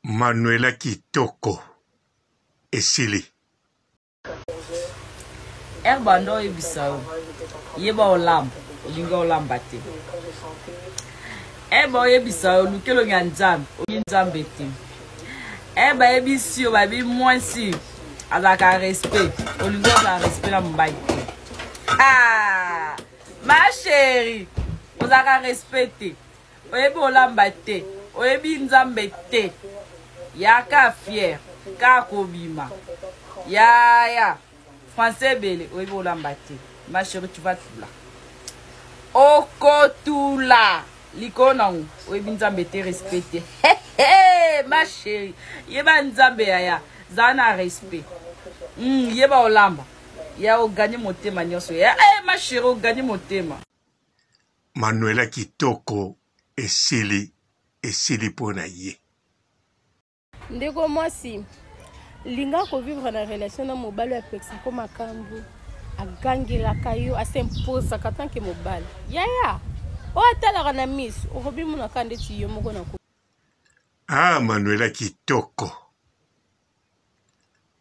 Manuela Kitoko esili. Bando ebisao. Yeba olam, olinga olamba te. Ba ebisao lukelo nyanzam, olinzambe te. Ba ebisi o ba bi mwansi azaka respect, olinga za respect la mbai te. Ah! Ma chérie, ozaka respecté. Oyebi olamba te, oyebi nzambe te. Yaka fier, ka kobima. Ya. Français belé, oyebi olamba te. Ma chérie, tu vas tout là. Okotula. Likonangu, oyebi nzambe te respecté. Ma chérie, yeba nzambe ya zana respect. Yeba olamba. Ya o gagné mon thème nyonso. Ma chérie, o gagné mon thème. Manuela Kitoko esili pona ye. Ndeko mwasi linga ko vivre na relation na mobali ya pexa ko makambu agangela kayo asemposa katanke mobali yaya o atala na miss o hobi muna kande ti yo moko na ko. Manuela Kitoko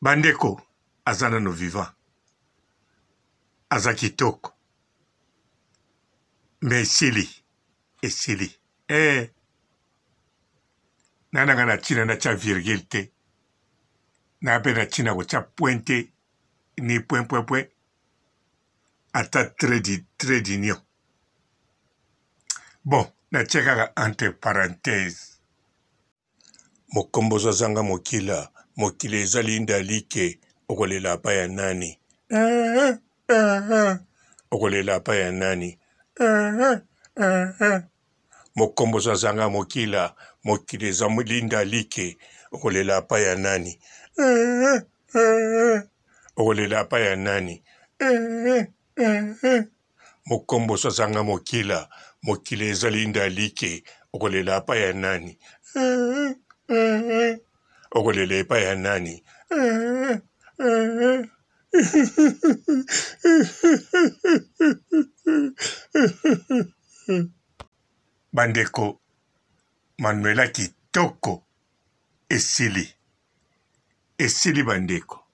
bandeko azana no vivant aza kitoko mais esili nananga na tina na cha virgule te na pe na tina ko cha pointe ni point ata trait d'union. Bon, na cheka entre parenthèses mokombozo zanga mokila ezali ndalike okolela pa ya nani okolela pa ya nani mokombozo zanga mokila ezali ndalike okolela pa ya nani okolela pa ya nani mokombozo zanga mokila ezali ndalike okolela pa ya nani okolela pa ya nani. Bandeko Manuela Kitoko esili bandeko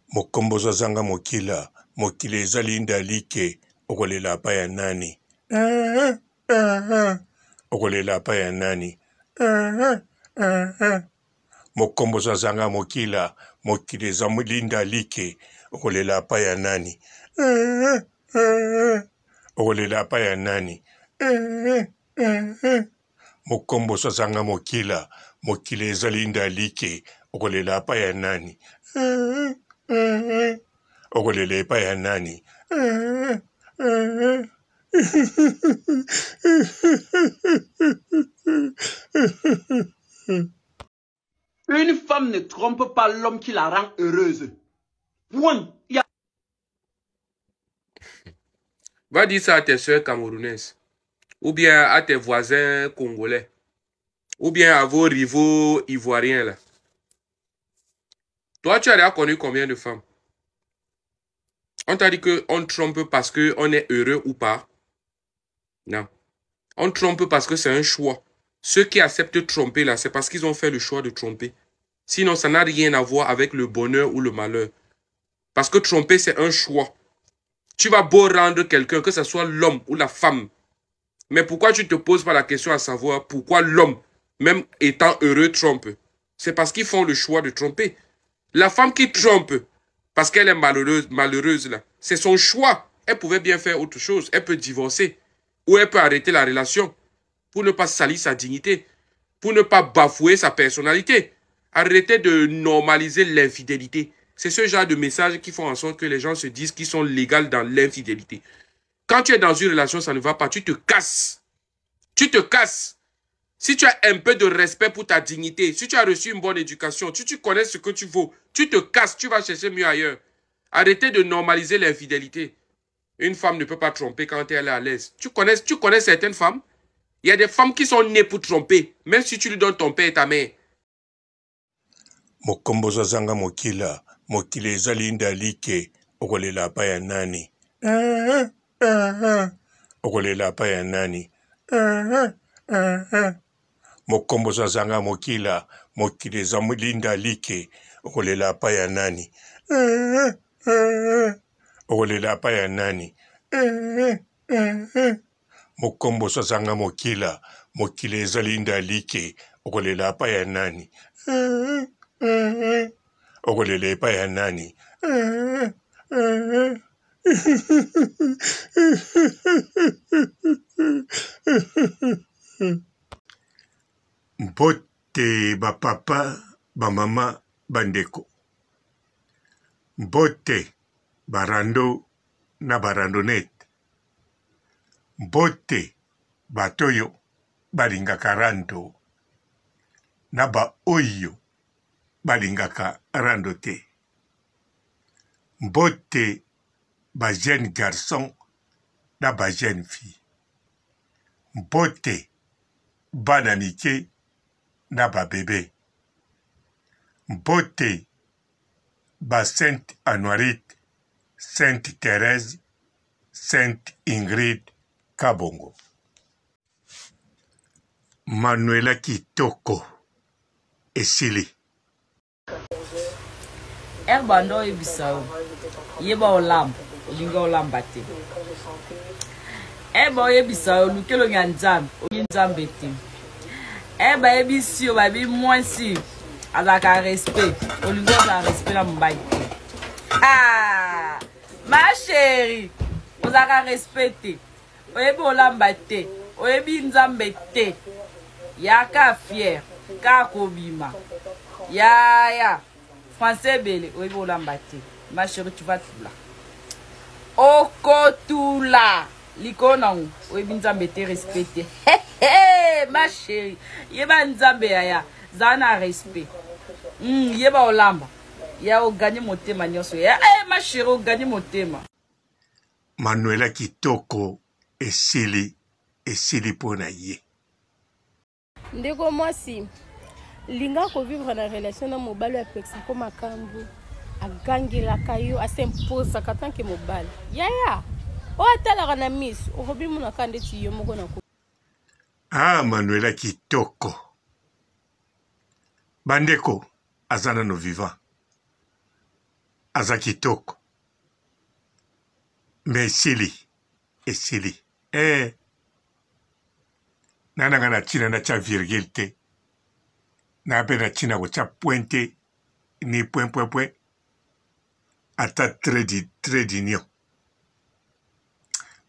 mokombozo zanga mokila ezali ndalike okolela pa ya nani okolela pa ya nani mokombozo zanga mokila ezali ndalike okolela pa ya nani okolela pa ya nani mokombozo zanga mokila ezali ndalike okolela pa ya nani okolela pa ya nani. Une femme ne trompe pas l'homme qui la rend heureuse. Point. Va dire ça à tes soeurs camerounaises, ou bien à tes voisins congolais, ou bien à vos rivaux ivoiriens là. Toi, tu as déjà connu combien de femmes? On t'a dit qu'on trompe parce qu'on est heureux ou pas? Non. On trompe parce que c'est un choix. Ceux qui acceptent de tromper là, c'est parce qu'ils ont fait le choix de tromper. Sinon, ça n'a rien à voir avec le bonheur ou le malheur. Parce que tromper, c'est un choix. Tu vas beau rendre quelqu'un, que ce soit l'homme ou la femme. Mais pourquoi tu ne te poses pas la question à savoir pourquoi l'homme, même étant heureux, trompe? C'est parce qu'ils font le choix de tromper. La femme qui trompe, parce qu'elle est malheureuse là, c'est son choix. Elle pouvait bien faire autre chose. Elle peut divorcer. Ou elle peut arrêter la relation pour ne pas salir sa dignité, pour ne pas bafouer sa personnalité. Arrêtez de normaliser l'infidélité. C'est ce genre de message qui font en sorte que les gens se disent qu'ils sont légaux dans l'infidélité. Quand tu es dans une relation, ça ne va pas, tu te casses. Tu te casses. Si tu as un peu de respect pour ta dignité, si tu as reçu une bonne éducation, si tu connais ce que tu vaux, tu te casses, tu vas chercher mieux ailleurs. Arrêtez de normaliser l'infidélité. Une femme ne peut pas tromper quand elle est à l'aise. Tu connais certaines femmes? Il y a des femmes qui sont nées pour tromper, même si tu lui donnes ton père et ta mère. Mokombozo zanga mokila ezali ndalike okolela pa ya nani okolela pa ya nani mokomboso azanga mokila mokili eza molinda like okolela apa ya nani okolela apa ya nani mokomboso azanga mokila mokili eza linda like okolela apa ya nani okolela epa ya nani mbote bapapa bamama bandeko mbote barando na barandonete mbote batoyo balingaka rando na baoyo balingaka rando te mbote ba jeune garçon na ba jeune fille mbote bana mike na ba bebe mbote ba Sainte Anuarite, Sainte Thérèse, Sainte Ingrid Kabongo. Manuela Kitoko esili Erbando ebisao yeba olamba olinga olamba te eba ebisao lukelo nyanzambe oyinzambe te eba ebisio babi mwansi azaka respect olinga za respect na mbai ma chérie ozaka respecté oyebi olamba te oyebi nzambe te yaka fier ka kobima ya français belé oyebi olamba te ma chérie tu vas tout là okotula likonango oyebi nzambe te respecté ma chérie yeba nzambe yaya zana respect yeba olamba ya oganye motema nyonso ya ma chérie oganye motema. Manuela Kitoko esili pona ye ndeko mwasi linga kovivre na relation na mobali apekisa ko makambo agangelaka yo asimposaka tanke mobali yaya o atalaka na miss okobimonaka ndeti yo moko na Manuela Kitoko bandeko aza nano vivant aza kitoko me esili nananga na ntina na tia virgule te na mpe na ntina kotia pointe ni point ata trait d'union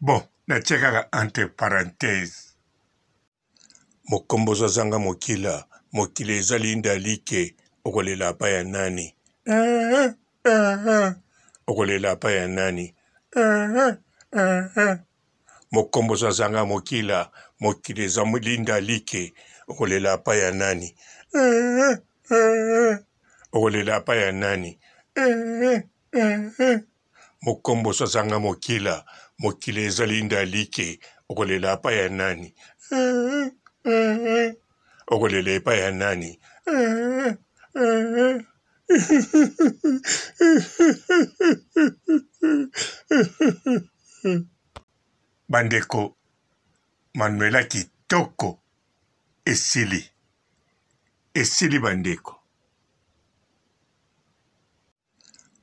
bon natia kaka entre parenthèse mokomboso azanga mokili eza linda like okolela apa ya nani okolela apa ya nani mokomboso azanga mokili eza molinda like okolela apa ya nani okolela apa ya nani mokomboso azanga mokili eza linda like okolela apa ya nani okolela epa ya nani bandeko Manuela Kitoko esili bandeko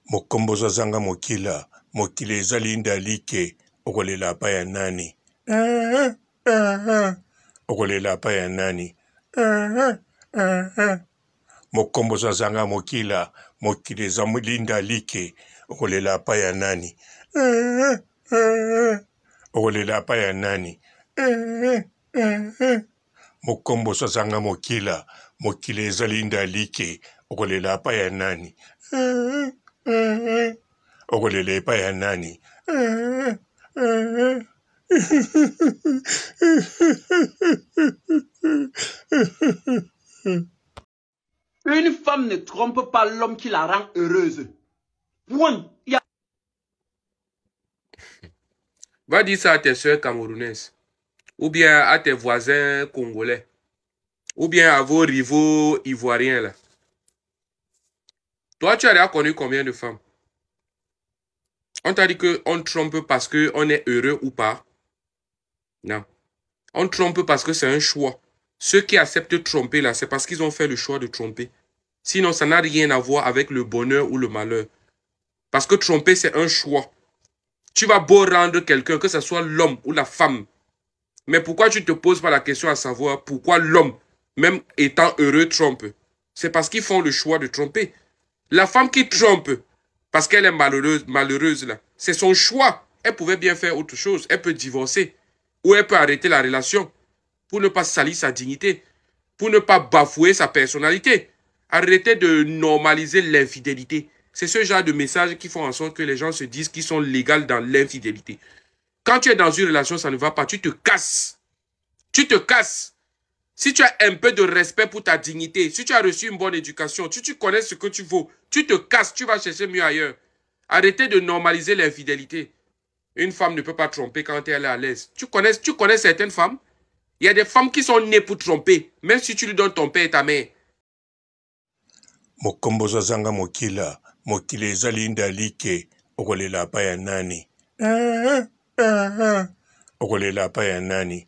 mokomboso azanga mokili eza linda like okolela apa ya nani okolela apa ya nani mokomboso azanga mokili eza molinda like okolela apa ya nani okolela apa ya nani mokomboso azanga mokili eza linda like okolela apa ya nani okolela epa ya nani Une femme ne trompe pas l'homme qui la rend heureuse. Point. Va dire ça à tes soeurs camerounaises, ou bien à tes voisins congolais, ou bien à vos rivaux ivoiriens là. Toi, tu as déjà connu combien de femmes? On t'a dit qu'on trompe parce qu'on est heureux ou pas? Non. On trompe parce que c'est un choix. Ceux qui acceptent de tromper, là, c'est parce qu'ils ont fait le choix de tromper. Sinon, ça n'a rien à voir avec le bonheur ou le malheur. Parce que tromper, c'est un choix. Tu vas beau rendre quelqu'un, que ce soit l'homme ou la femme. Mais pourquoi tu ne te poses pas la question à savoir pourquoi l'homme, même étant heureux, trompe? C'est parce qu'ils font le choix de tromper. La femme qui trompe, parce qu'elle est malheureuse là, c'est son choix. Elle pouvait bien faire autre chose. Elle peut divorcer. Ou elle peut arrêter la relation pour ne pas salir sa dignité, pour ne pas bafouer sa personnalité. Arrêtez de normaliser l'infidélité. C'est ce genre de messages qui font en sorte que les gens se disent qu'ils sont légaux dans l'infidélité. Quand tu es dans une relation, ça ne va pas. Tu te casses. Tu te casses. Si tu as un peu de respect pour ta dignité, si tu as reçu une bonne éducation, si tu connais ce que tu vaux, tu te casses, tu vas chercher mieux ailleurs. Arrêtez de normaliser l'infidélité. Une femme ne peut pas tromper quand elle est à l'aise. Tu connais certaines femmes? Il y a des femmes qui sont nées pour tromper, même si tu lui donnes ton père et ta mère. Mokomboza zanga mokila, mokile ezali ndalike, okolela pa ya nani. Okolela pa ya nani.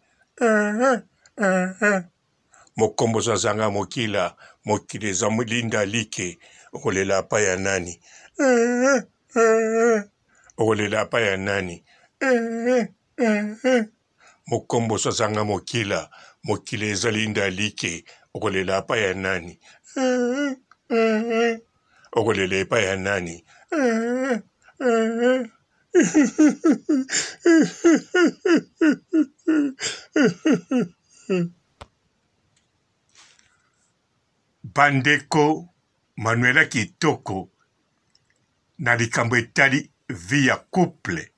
Mokomboza zanga mokila, mokile ezali ndalike, okolela pa ya nani. Okolela pa ya nani. Mokomboza zanga mokila, mokile ezali ndalike, okolela pa ya nani. Okolele pa ya nani. Bandeko Manuela Kitoko na likambo etali via couple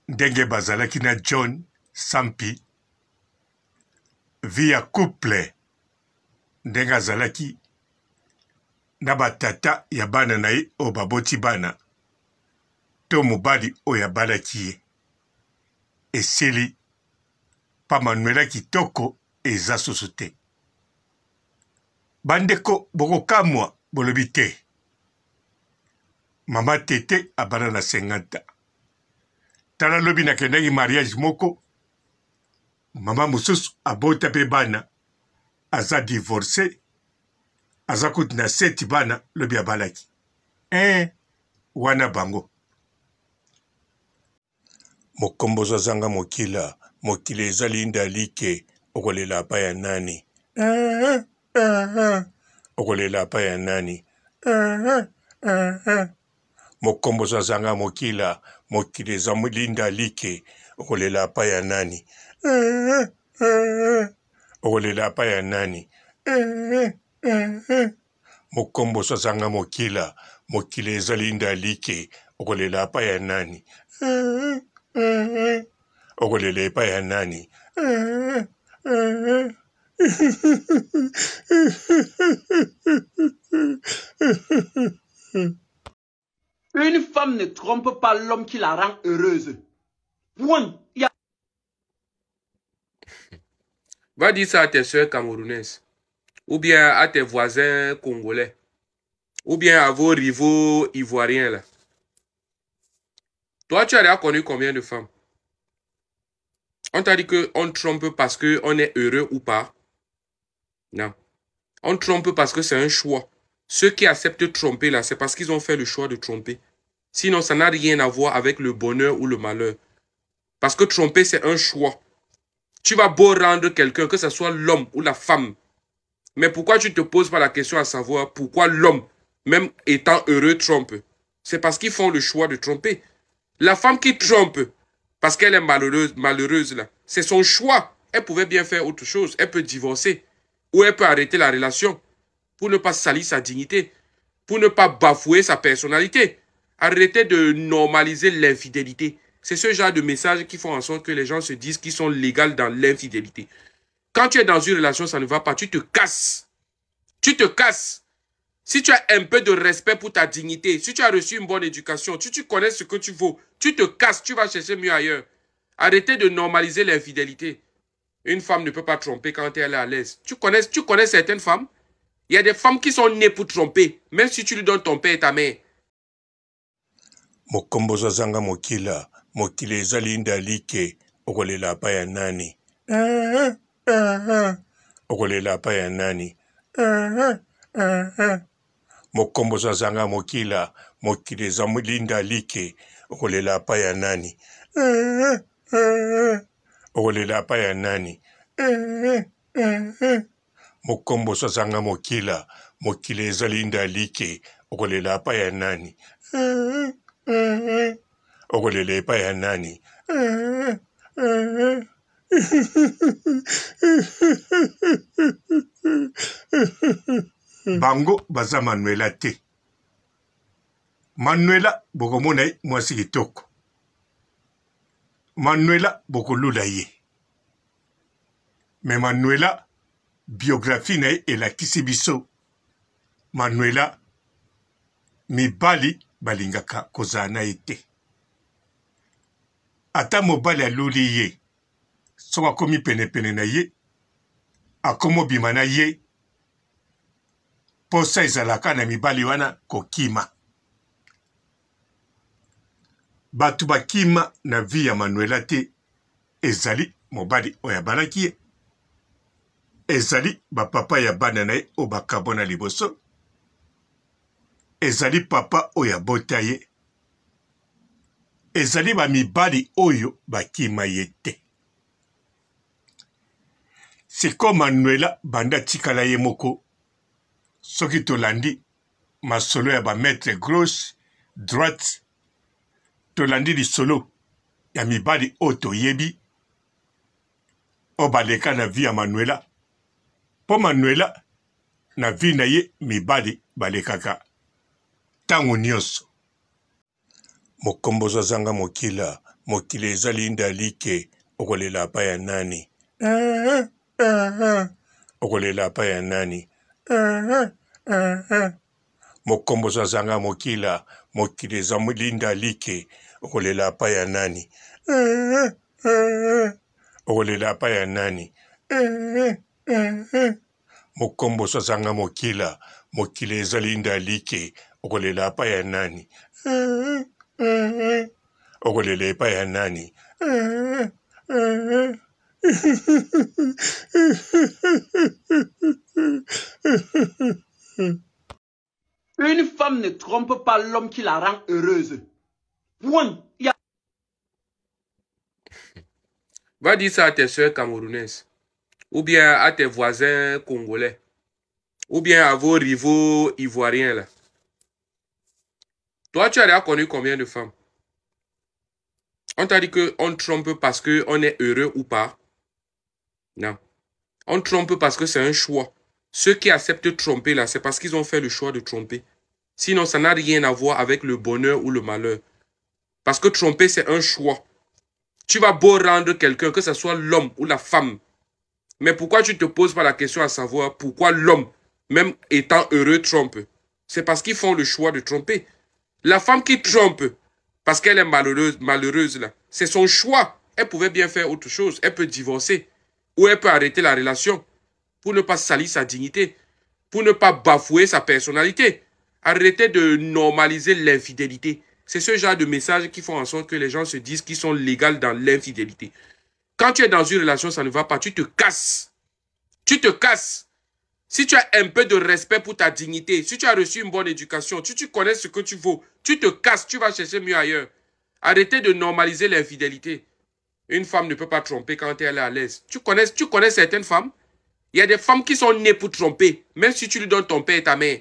ndenge bazalaki na John Sampi via couple ndenge azalaki na batata ya bana na ye oyo baboti bana to mobali oyo abalaki ye esili pa Manuela Kitoko eza susu te. Bandeko bokokamwa bolobi te. Mama tete abana na 50. Tala lobi nakendaki mariage moko. Mama mosusu abota pe bana. Aza divorcé. Aza kuti na 7 bana lobi abalaki. Wana bango. Mokombozo zanga mokila. Mokile ezali ndalike. Okolela pa ya nani. Okolela pa ya nani. Mokombozo zanga mokila. Mokile ezali ndalike. Okolela pa ya nani. Okolela pa ya nani. Mokombozo zanga mokila. Mokile ezali ndalike. Okolela pa ya nani. Okolela pa ya nani. Une femme ne trompe pas l'homme qui la rend heureuse. Point. Va dire ça à tes soeurs camerounaises, ou bien à tes voisins congolais, ou bien à vos rivaux ivoiriens là. Toi, tu as déjà connu combien de femmes? On t'a dit qu'on trompe parce qu'on est heureux ou pas? Non. On trompe parce que c'est un choix. Ceux qui acceptent de tromper là, c'est parce qu'ils ont fait le choix de tromper. Sinon, ça n'a rien à voir avec le bonheur ou le malheur. Parce que tromper, c'est un choix. Tu vas beau rendre quelqu'un, que ce soit l'homme ou la femme. Mais pourquoi tu ne te poses pas la question à savoir pourquoi l'homme, même étant heureux, trompe? C'est parce qu'ils font le choix de tromper. La femme qui trompe, parce qu'elle est malheureuse là, c'est son choix. Elle pouvait bien faire autre chose. Elle peut divorcer. Ou elle peut arrêter la relation pour ne pas salir sa dignité, pour ne pas bafouer sa personnalité. Arrêtez de normaliser l'infidélité. C'est ce genre de messages qui font en sorte que les gens se disent qu'ils sont légaux dans l'infidélité. Quand tu es dans une relation, ça ne va pas. Tu te casses. Tu te casses. Si tu as un peu de respect pour ta dignité, si tu as reçu une bonne éducation, si tu connais ce que tu vaux, tu te casses, tu vas chercher mieux ailleurs. Arrêtez de normaliser l'infidélité. Une femme ne peut pas tromper quand elle est à l'aise. Tu connais certaines femmes? Il y a des femmes qui sont nées pour tromper, même si tu lui donnes ton père et ta mère. Mokombozo zanga mokila, mokile ezali ndalike, okolela pa ya nani. okolela pa ya nani mokomboso azanga mokila mokili eza molinda like okolela pa ya nani okolela pa ya nani mokomboso azanga mokila mokili eza linda like okolela pa ya nani okolela pa ya nani bango baza Manuela te. Manuela bokomona ye mwasi kitoko. Manuela bokolula ye. Me Manuela biographie na ye elakisi biso. Manuela mibali balingaka kozala na ye te. Ata mobali aluli ye. Soki akomi penepene na ye, akomo bima na ye, posa ezalaka na mibali wana kokima. Batu bakima na vi ya Manuela te, ezali mobali oyo abalaki ye. Ezali bapapa ya bana na ye oyo bakabona liboso. Ezali papa oyo abota ye. Ezali ba mibali oyo bakima ye te. Siko Manuela banda tikala ye moko. Soki tolandi masolo ya ba maître gauche, droite. Tolandi lisolo ya mibali oyo toyebi. O baleka na vi ya Manuela. Po Manuela na vi na ye mibali balekaka. Tango nyonso. Mokombozo azanga mokila. Mokili eza linda like. Okolela pa ya nani. Okolela pa ya nani. Mokombozo azanga mokila. Mokili eza linda like. Okolela pa ya nani. Okolela pa ya nani. Mokombozo azanga mokila. Mokili eza linda like. Okolela pa ya nani. Okolela pa ya nani. Une femme ne trompe pas l'homme qui la rend heureuse. Point. Va dire ça à tes soeurs camerounaises. Ou bien à tes voisins congolais. Ou bien à vos rivaux ivoiriens là. Toi, tu as déjà connu combien de femmes? On t'a dit qu'on trompe parce qu'on est heureux ou pas? Non. On trompe parce que c'est un choix. Ceux qui acceptent de tromper là, c'est parce qu'ils ont fait le choix de tromper. Sinon, ça n'a rien à voir avec le bonheur ou le malheur. Parce que tromper, c'est un choix. Tu vas beau rendre quelqu'un, que ce soit l'homme ou la femme. Mais pourquoi tu ne te poses pas la question à savoir pourquoi l'homme, même étant heureux, trompe? C'est parce qu'ils font le choix de tromper. La femme qui trompe, parce qu'elle est malheureuse là, c'est son choix. Elle pouvait bien faire autre chose. Elle peut divorcer. Ou elle peut arrêter la relation. Pour ne pas salir sa dignité. Pour ne pas bafouer sa personnalité. Arrêtez de normaliser l'infidélité. C'est ce genre de message qui font en sorte que les gens se disent qu'ils sont légaux dans l'infidélité. Quand tu es dans une relation, ça ne va pas. Tu te casses. Tu te casses. Si tu as un peu de respect pour ta dignité, si tu as reçu une bonne éducation, si tu connais ce que tu vaux, tu te casses, tu vas chercher mieux ailleurs. Arrêtez de normaliser l'infidélité. Une femme ne peut pas tromper quand elle est à l'aise. Tu connais certaines femmes? Il y a des femmes qui sont nées pour tromper, même si tu lui donnes ton père et ta mère.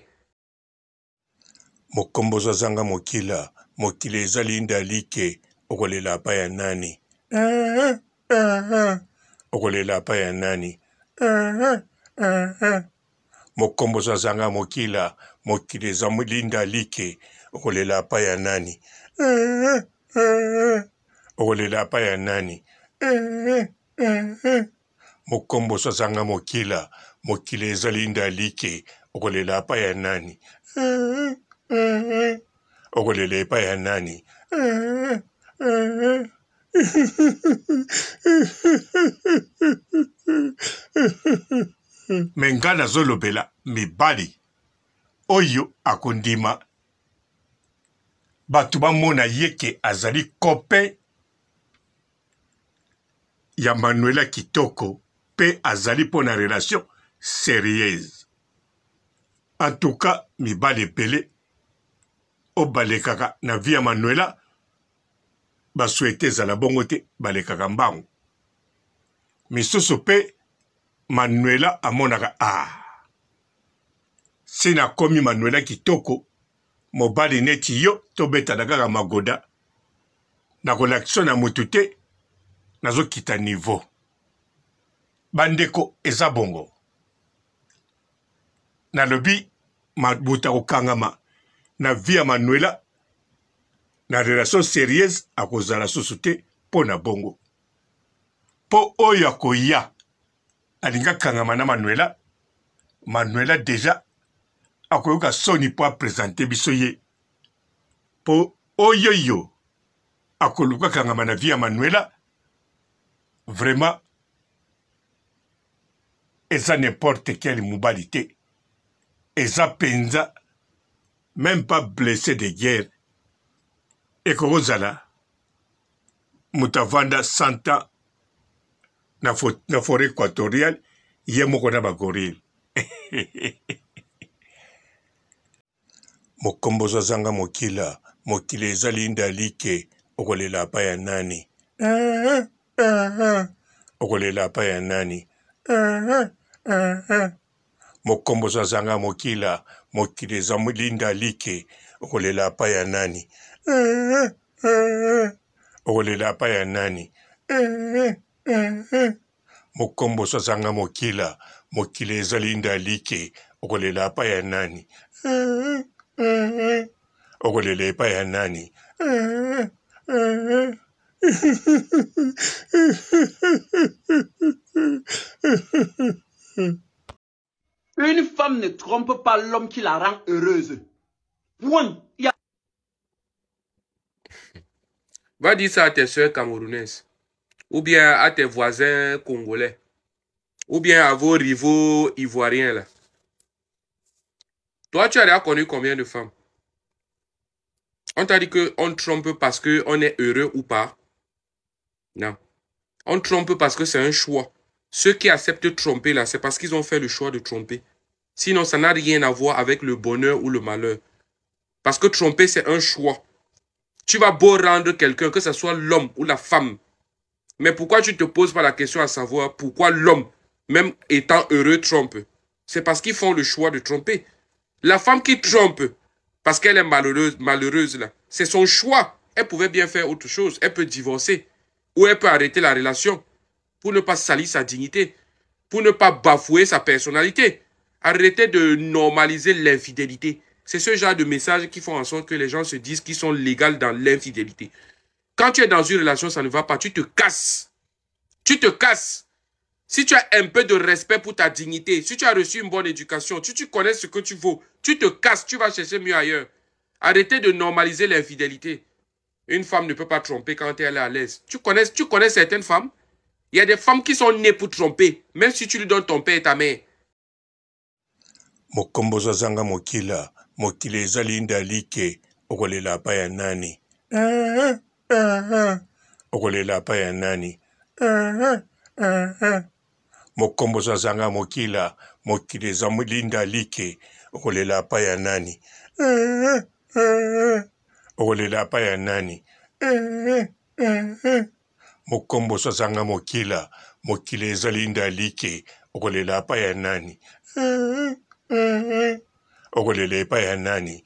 Mokombozo zanga mokila, mokile ezali ndalike, okolela pa ya nani. Okolela pa ya nani. Mokombozo zanga mokila, mokile ezali ndalike, okolela pa ya nani. Okolela pa ya nani. Mokombozo zanga mokila, mokile ezali ndalike, okolela pa ya nani. Okolela pa ya nani. Mengana zolobela mibali oyo akondima batu bamona yeke azali copain ya Manuela kitoko pe azali pour na relation sérieuse. En tout cas, mibali pele obalekaka na vie ya Manuela basouhaite ezala bongo te balekaka mbangu. Misusu pe Manuela amonaka si nakomi Manuela kitoko mobali neti yo tobetana kaka magoda nakolakisa na mutu te nazokita niveau. Bandeko eza bongo nalobi mabuta kokangama na vie ya Manuela na relation sérieuse akozala susu te mpo na bongo. Po oyo akoya alinga kangama na Manuela, Manuela deja akoyoka soni po apresente biso ye. Po oyo yo akoluka kangama na vie ya Manuela, vraiment eza n'importe quel mobali te. Eza penza même pas blessé de guerre. Et kozala mutavanda 100 ans na forêt équatoriale ye moko na bagorille. Mokombozo zanga mokila mokile ezali ndalike okolela pa ya nani. Okolela pa ya nani. Mokombozo zanga mokila mokile ezali ndalike okolela pa ya nani. Okolela pa ya nani. Mokombozo zanga mokila mokile ezali ndalike okolela pa ya nani. Okolela pa ya nani. Une femme ne trompe pas l'homme qui la rend heureuse. Point. Va dire ça à tes soeurs camerounaises, ou bien à tes voisins congolais, ou bien à vos rivaux ivoiriens là. Toi, tu as déjà connu combien de femmes? On t'a dit qu'on trompe parce qu'on est heureux ou pas? Non. On trompe parce que c'est un choix. Ceux qui acceptent de tromper là, c'est parce qu'ils ont fait le choix de tromper. Sinon, ça n'a rien à voir avec le bonheur ou le malheur. Parce que tromper, c'est un choix. Tu vas beau rendre quelqu'un, que ce soit l'homme ou la femme. Mais pourquoi tu ne te poses pas la question à savoir pourquoi l'homme, même étant heureux, trompe? C'est parce qu'ils font le choix de tromper. La femme qui trompe, parce qu'elle est malheureuse là, c'est son choix. Elle pouvait bien faire autre chose. Elle peut divorcer. Ou elle peut arrêter la relation. Pour ne pas salir sa dignité. Pour ne pas bafouer sa personnalité. Arrêtez de normaliser l'infidélité. C'est ce genre de message qui font en sorte que les gens se disent qu'ils sont légaux dans l'infidélité. Quand tu es dans une relation, ça ne va pas. Tu te casses. Tu te casses. Si tu as un peu de respect pour ta dignité, si tu as reçu une bonne éducation, si tu connais ce que tu vaux, tu te casses, tu vas chercher mieux ailleurs. Arrêtez de normaliser l'infidélité. Une femme ne peut pas tromper quand elle est à l'aise. Tu connais certaines femmes? Il y a des femmes qui sont nées pour tromper, même si tu lui donnes ton père et ta mère. Mokombozo zanga mokila, mokile ezali ndalike, okolela pa ya nani. Okolela pa ya nani. Mokombozo zanga mokila, mokile ezali ndalike, okolela pa ya nani. Okolela pa ya nani. Mokombozo zanga mokila, mokile ezali ndalike, okolela pa ya nani. Okolela pa ya nani.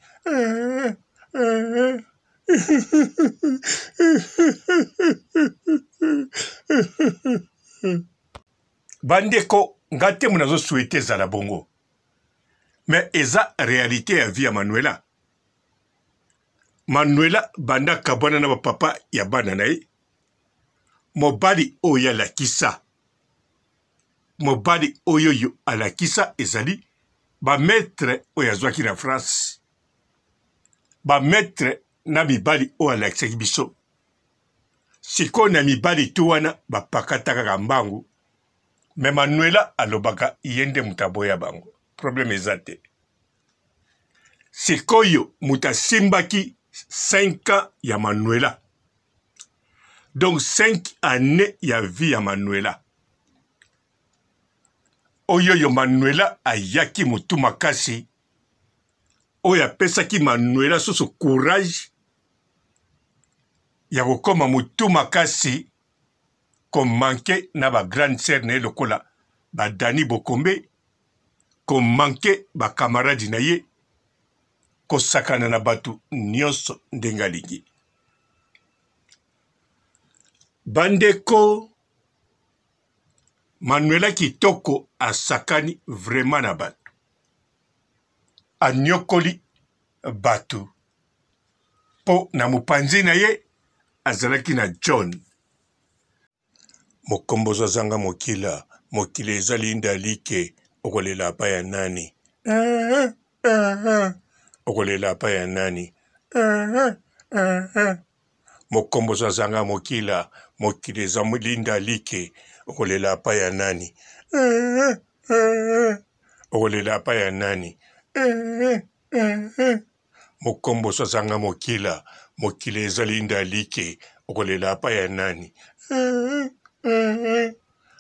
Bandeko ngate munazo souhaiter zala bongo. Mais eza réalité ya vie ya Manuela. Manuela banda kabwana na papa ya bana na ye. Mobali oyo alakisa. Mobali oyo yo alakisa ezali ba maître oyo azwaki na France. Ba maître na mibali oyo alakisaki biso. Siko na mibali tu wana bapakataka kambangu. Mais Manuela alobaka yende mutaboya bango. Problème eza te. Sikoyo mutasimbaki 5 ans ya Manuela. Donc 5 années ya vie ya Manuela. oyo Manuela ayaki mutu makasi oyo apesaki Manuela susu courage ya kokoma mutu makasi komanke na ba grande sœur na ye lokola ba Dani Bokombe, komanke ba camarade na ye, kosakana na batu nyonso ndenge alingi. Bandeko, Manuela kitoko asakani vraiment na batu, anyokoli batu, po na mopanzi na ye azalaki na John. Mokombozo azanga mokila, mokila ezali ndalike, okolela pa ya nani? Okolela pa ya nani? Mokombozo azanga mokila, mokila ezali ndalike, okolela pa ya nani? Okolela pa ya nani? Mokombozo azanga mokila, mokila ezali ndalike, okolela pa ya nani?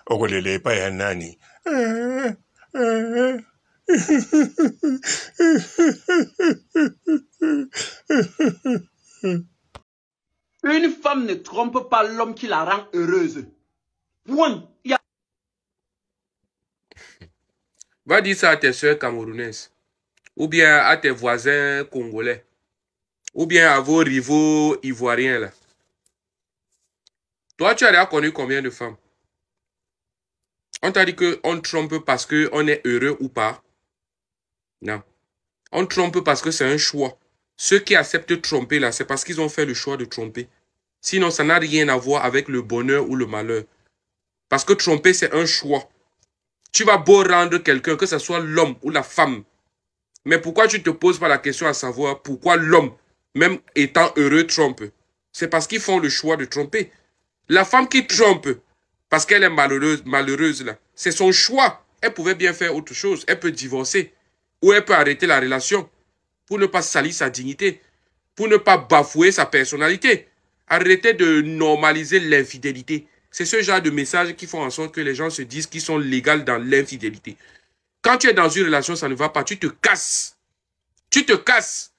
Okolela pa ya nani? Une femme ne trompe pas l'homme qui la rend heureuse. Point. Va dire ça à tes soeurs camerounaises, ou bien à tes voisins congolais, ou bien à vos rivaux ivoiriens là. Toi, tu as déjà connu combien de femmes? On t'a dit qu'on trompe parce qu'on est heureux ou pas? Non. On trompe parce que c'est un choix. Ceux qui acceptent de tromper là, c'est parce qu'ils ont fait le choix de tromper. Sinon, ça n'a rien à voir avec le bonheur ou le malheur. Parce que tromper, c'est un choix. Tu vas beau rendre quelqu'un, que ce soit l'homme ou la femme. Mais pourquoi tu ne te poses pas la question à savoir pourquoi l'homme, même étant heureux, trompe? C'est parce qu'ils font le choix de tromper. La femme qui trompe, parce qu'elle est malheureuse là, c'est son choix. Elle pouvait bien faire autre chose. Elle peut divorcer. Ou elle peut arrêter la relation pour ne pas salir sa dignité, pour ne pas bafouer sa personnalité. Arrêtez de normaliser l'infidélité. C'est ce genre de messages qui font en sorte que les gens se disent qu'ils sont légaux dans l'infidélité. Quand tu es dans une relation, ça ne va pas, tu te casses. Tu te casses.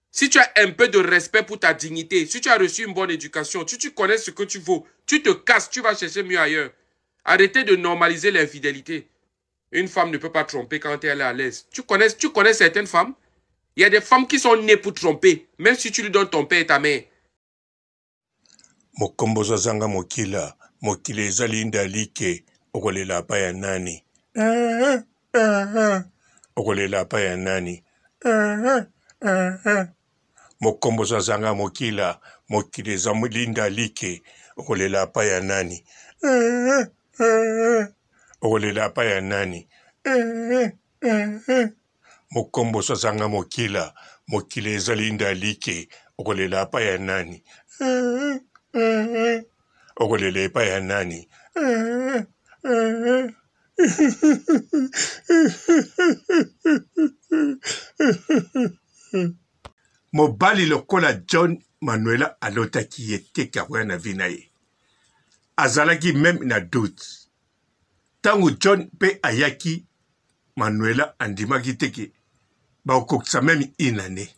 Si tu as un peu de respect pour ta dignité, si tu as reçu une bonne éducation, si tu connais ce que tu vaux, tu te casses, tu vas chercher mieux ailleurs. Arrêtez de normaliser l'infidélité. Une femme ne peut pas tromper quand elle est à l'aise. Tu connais certaines femmes? Il y a des femmes qui sont nées pour tromper, même si tu lui donnes ton père et ta mère. Mokombozo zanga mokila, mokila ezali ndalike, okolela pa ya nani? Okolela pa ya nani? Mokombozo zanga mokila, mokila ezali ndalike, okolela pa ya nani? Okolela pa ya nani? Mokombozo zanga mokila, mokila ezali ndalike, okolela pa ya nani? Okolela pa ya nani? Mobali lokola John Manuela alotaki ye te kakoya na vi na ye. Azalaki même na doute. Tango John pe ayaki, Manuela andimaki teke bakokisa même une année.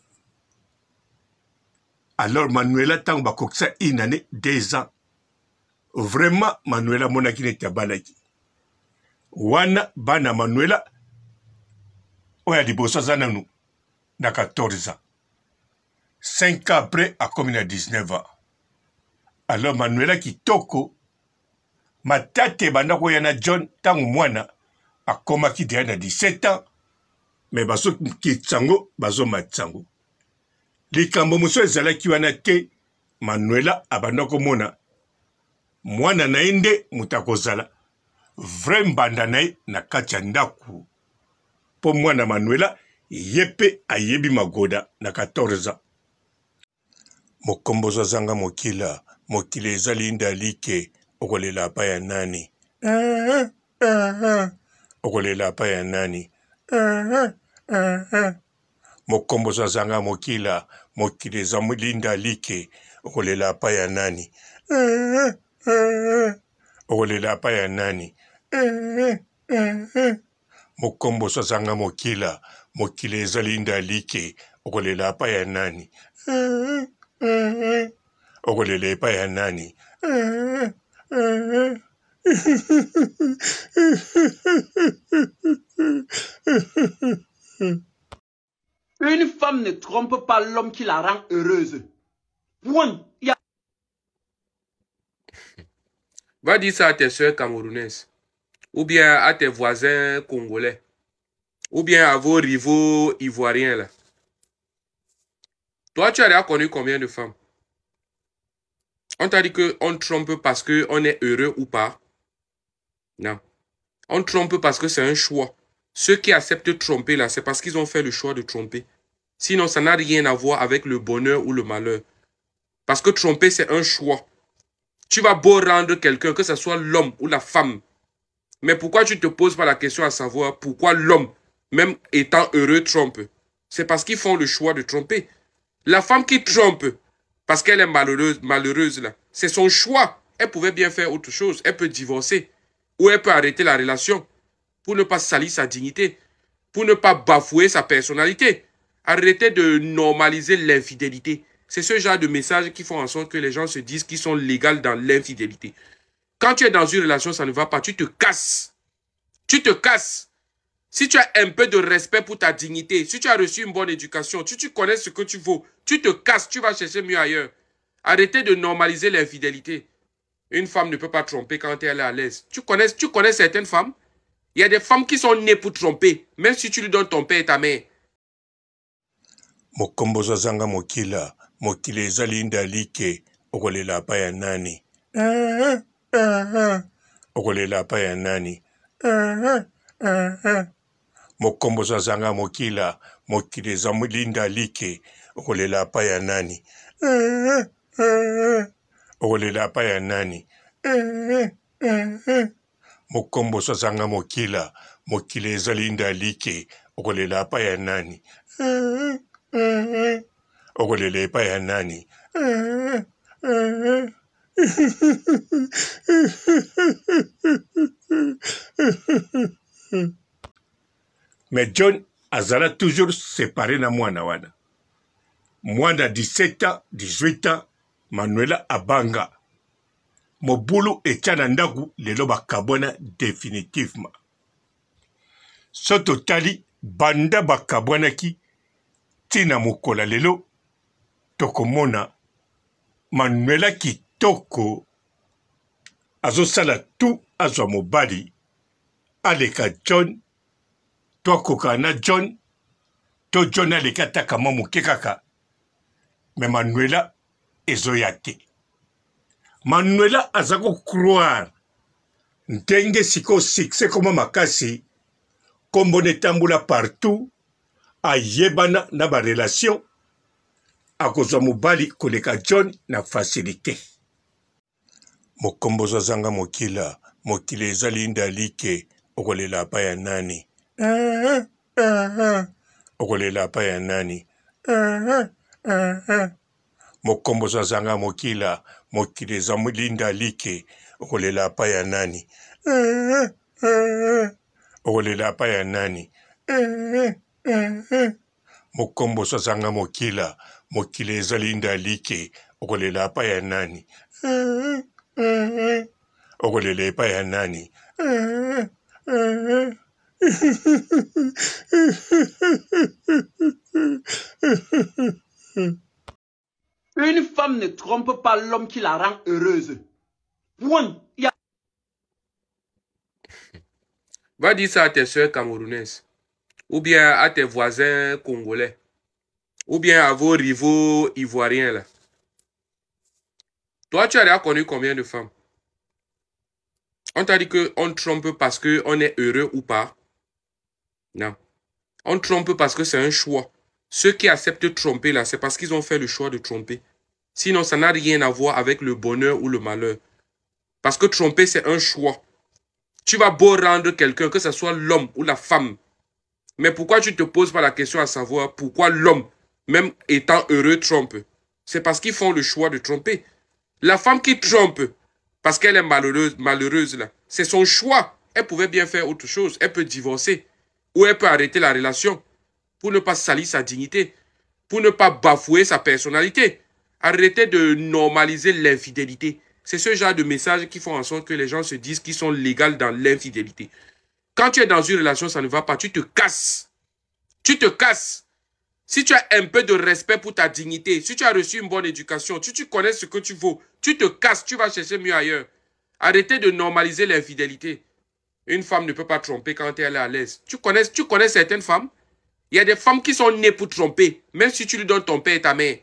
Alors Manuela tango bakokisa une année, 2 ans. Vraiment Manuela monaki neti abalaki. Wana bana Manuela oya liboso aza nanu na 14 ans. 5 ans après, a commis à 19 ans. Alors Manuela kitoko, matate bandako yana John tango mwana a komaki deya na 17 ans, mais baso kitsango bazo matsango. Likambo muso ezalaki wana te, Manuela abandako mona mwana na ende mutakozala vrai mbanda na ye na kati ya ndaku. Po mwana Manuela yepe ayebi magoda na 14 ans. Mokombozo zanga mokila, mokila ezali ndalike, okolela pa ya nani? Okolela pa ya nani? Mokombozo zanga mokila, mokila ezali ndalike, okolela pa ya nani? Okolela pa ya nani? mokombo sasanga mokila mokili ezali ndalike okolela epai ya nani okolela epai ya nani Une femme ne trompe pas l'homme qui la rend heureuse. Point. Va dire ça à tes soeurs camerounaises, ou bien à tes voisins congolais, ou bien à vos rivaux ivoiriens là. Toi, tu as déjà connu combien de femmes? On t'a dit qu'on trompe parce qu'on est heureux ou pas? Non. On trompe parce que c'est un choix. Ceux qui acceptent de tromper là, c'est parce qu'ils ont fait le choix de tromper. Sinon, ça n'a rien à voir avec le bonheur ou le malheur. Parce que tromper, c'est un choix. Tu vas beau rendre quelqu'un, que ce soit l'homme ou la femme. Mais pourquoi tu ne te poses pas la question à savoir pourquoi l'homme, même étant heureux, trompe? C'est parce qu'ils font le choix de tromper. La femme qui trompe, parce qu'elle est malheureuse là, c'est son choix. Elle pouvait bien faire autre chose. Elle peut divorcer. Ou elle peut arrêter la relation pour ne pas salir sa dignité, pour ne pas bafouer sa personnalité. Arrêtez de normaliser l'infidélité. C'est ce genre de messages qui font en sorte que les gens se disent qu'ils sont légaux dans l'infidélité. Quand tu es dans une relation, ça ne va pas. Tu te casses. Tu te casses. Si tu as un peu de respect pour ta dignité, si tu as reçu une bonne éducation, si tu connais ce que tu vaux, tu te casses, tu vas chercher mieux ailleurs. Arrêtez de normaliser l'infidélité. Une femme ne peut pas tromper quand elle est à l'aise. Tu connais certaines femmes? Il y a des femmes qui sont nées pour tromper, même si tu lui donnes ton père et ta mère. Mokombo zanga mokila, mokile ezali ndalike, okolela pa ya nani. Okolela pa ya nani. Mokombo zanga mokila, mokile ezali ndalike, okolela pa ya nani. Okolela pa ya nani. Mokombo zanga mokila, mokile ezali ndalike, okolela pa ya nani. Okolela epai ya nani. Mais John azala toujours séparé na mwana wana. Mwana 17 ans, 18 ans, Manuela abanga. Mobulu etana ndaku lelo bakabona définitivement. Soto tali banda bakabwana ki tina mokola lelo tokomona Manuela kitoko azosala tu azwa mobali aleka John toakoka na John to John aleka taka mwa moke kaka me Manuela ezoya te. Manuela aza kocroire ndenge siko succès koma makasi kombo netambula partout ayebana na ba relation akozwa mobali koleka John na facilité. Mokombo zanga mokila, mokile ezali ndalike, okolela pa ya nani. Okolela pa ya nani. Mokombo zanga mokila, mokile ezali ndalike, okolela pa ya nani. Okolela pa ya nani. Mokombo zanga mokila, mokile ezali ndalike, okolela pa ya nani. Okolela epai ya nani. Une femme ne trompe pas l'homme qui la rend heureuse. Point. Va dire ça à tes soeurs camerounaises, ou bien à tes voisins congolais, ou bien à vos rivaux ivoiriens là. Toi, tu as déjà connu combien de femmes? On t'a dit qu'on trompe parce qu'on est heureux ou pas? Non. On trompe parce que c'est un choix. Ceux qui acceptent de tromper là, c'est parce qu'ils ont fait le choix de tromper. Sinon, ça n'a rien à voir avec le bonheur ou le malheur. Parce que tromper, c'est un choix. Tu vas beau rendre quelqu'un, que ce soit l'homme ou la femme. Mais pourquoi tu ne te poses pas la question à savoir pourquoi l'homme, même étant heureux, trompe? C'est parce qu'ils font le choix de tromper. La femme qui trompe, parce qu'elle est malheureuse là, c'est son choix. Elle pouvait bien faire autre chose. Elle peut divorcer. ou elle peut arrêter la relation pour ne pas salir sa dignité, pour ne pas bafouer sa personnalité. Arrêtez de normaliser l'infidélité. C'est ce genre de messages qui font en sorte que les gens se disent qu'ils sont légaux dans l'infidélité. Quand tu es dans une relation, ça ne va pas, tu te casses. Tu te casses. Si tu as un peu de respect pour ta dignité, si tu as reçu une bonne éducation, si tu connais ce que tu vaux, tu te casses, tu vas chercher mieux ailleurs. Arrêtez de normaliser l'infidélité. Une femme ne peut pas tromper quand elle est à l'aise. Tu connais certaines femmes? Il y a des femmes qui sont nées pour tromper, même si tu lui donnes ton père et ta mère.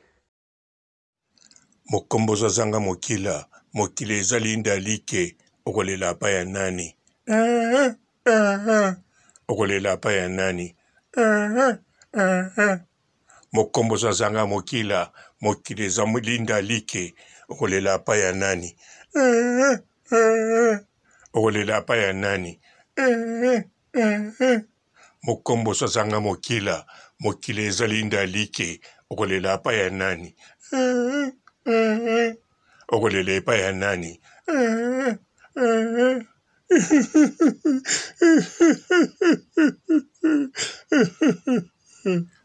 Mokombozo zanga mokila, mokile ezali ndalike, okolela pa ya nani. Okolela pa ya nani. Mokombozo zanga mokila, mokile ezali ndalike, okolela pa ya nani. Okolela pa ya nani. Mokombozo zanga mokila, mokile ezali ndalike, okolela pa ya nani. Okolele pa ya nani.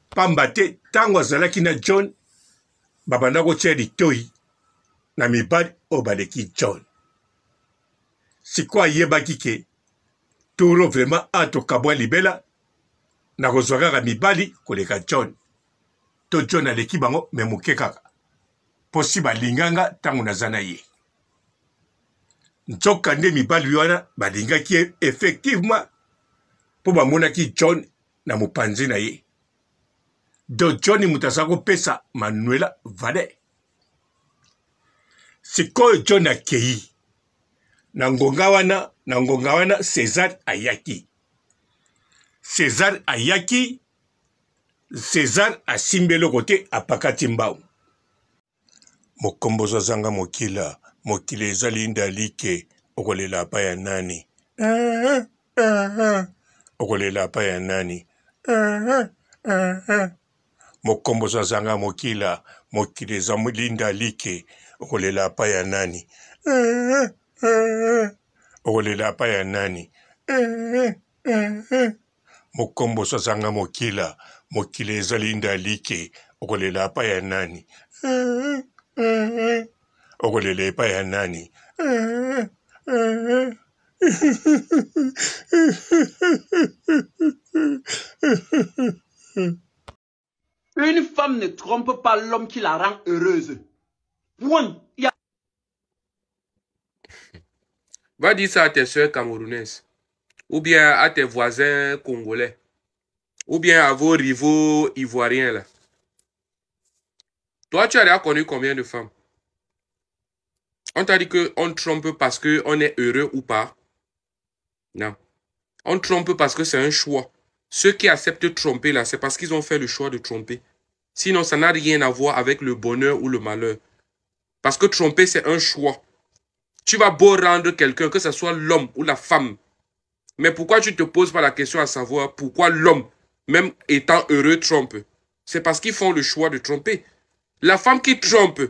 Pamba te tango azalaki na John babanda kotia litoi na mibali oyo baleki John. Sikoyo ayebaki ke toro vraiment atokabwa libela na kozwa kaka mibali koleka John. To John aleki bango me moke kaka. Posi balinganga tango naza na ye. Nzoka nde mibali wana balingaki effectivement po bamonaki John na mopanzi na ye. Do John mutaza kopesa Manuela vale. Sikoyo John akei. Na ngonga wana César ayaki. César ayaki. César asimbelo kote apakati mbau. Mokombozo zanga mokila, mokile ezali ndalike, okolela pa ya nani. Okolela pa ya nani. Mokombozo zanga mokila, mokile ezali ndalike, okolela pa ya nani. Okolela pa ya nani. Mokombozo zanga mokila, mokile ezali ndalike, okolela pa ya nani. Okolele pa ya nani. Une femme ne trompe pas l'homme qui la rend heureuse. Point. Va dire ça à tes soeurs camerounaises, ou bien à tes voisins congolais, ou bien à vos rivaux ivoiriens là. Toi, tu as déjà connu combien de femmes? On t'a dit qu'on trompe parce qu'on est heureux ou pas? Non. On trompe parce que c'est un choix. Ceux qui acceptent de tromper là, c'est parce qu'ils ont fait le choix de tromper. Sinon, ça n'a rien à voir avec le bonheur ou le malheur. Parce que tromper, c'est un choix. Tu vas beau rendre quelqu'un, que ce soit l'homme ou la femme. Mais pourquoi tu ne te poses pas la question à savoir pourquoi l'homme, même étant heureux, trompe? C'est parce qu'ils font le choix de tromper. La femme qui trompe,